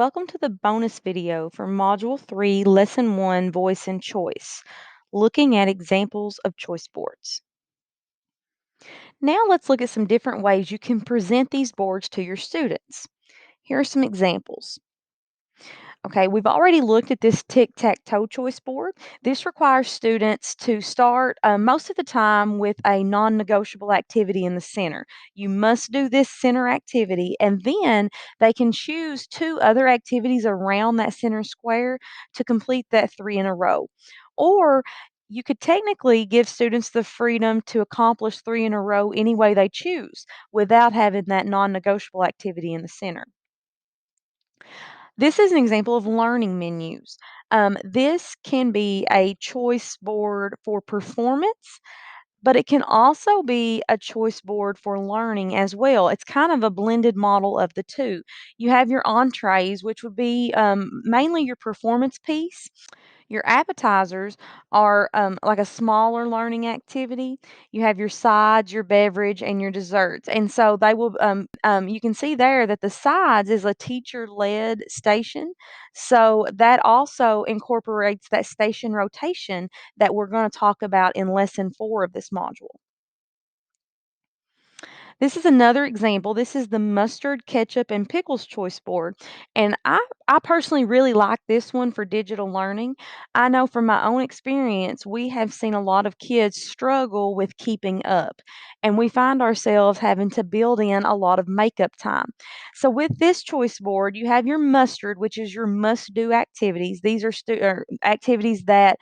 welcome to the bonus video for Module 3, Lesson 1, Voice and Choice, looking at examples of choice boards. Now let's look at some different ways you can present these boards to your students. Here are some examples. Okay, we've already looked at this tic tac toe choice board. This requires students to start most of the time with a non negotiable activity in the center. You must do this center activity, and then they can choose two other activities around that center square to complete that three in a row. Or you could technically give students the freedom to accomplish three in a row any way they choose without having that non negotiable activity in the center. This is an example of learning menus. This can be a choice board for performance, but it can also be a choice board for learning as well. It's kind of a blended model of the two. You have your entrees, which would be mainly your performance piece. Your appetizers are like a smaller learning activity. You have your sides, your beverage, and your desserts. And so they will, you can see there that the sides is a teacher led station. So that also incorporates that station rotation that we're going to talk about in lesson 4 of this module. This is another example. This is the mustard, ketchup, and pickles choice board. And I personally really like this one for digital learning. I know from my own experience, we have seen a lot of kids struggle with keeping up, and we find ourselves having to build in a lot of makeup time. So, with this choice board, you have your mustard, which is your must do activities. These are activities that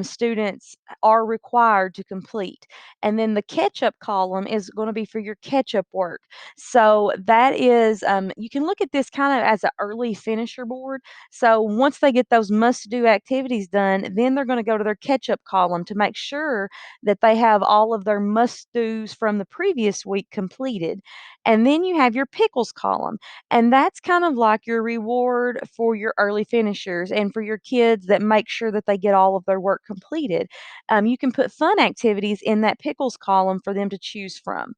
students are required to complete. And then the ketchup column is going to be for your ketchup work. So that is, you can look at this kind of as an early finisher board. So once they get those must do activities done, then they're going to go to their ketchup column to make sure that they have all of their must do's from the previous week completed. And then you have your pickles column. And that's kind of like your reward for your early finishers and for your kids that make sure that they get all of their work completed. You can put fun activities in that pickles column for them to choose from.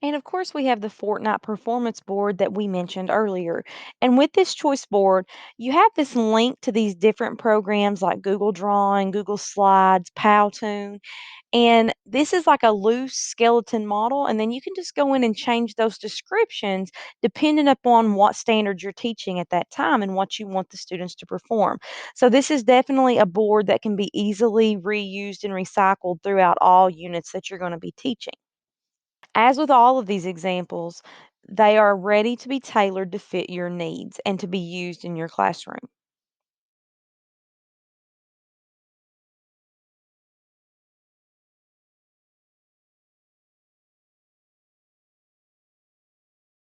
And of course, we have the Fortnite performance board that we mentioned earlier. And with this choice board, you have this link to these different programs like Google Drawing, Google Slides, Powtoon. And this is like a loose skeleton model. And then you can just go in and change those descriptions depending upon what standards you're teaching at that time and what you want the students to perform. So, this is definitely a board that can be easily reused and recycled throughout all units that you're going to be teaching. As with all of these examples, they are ready to be tailored to fit your needs and to be used in your classroom.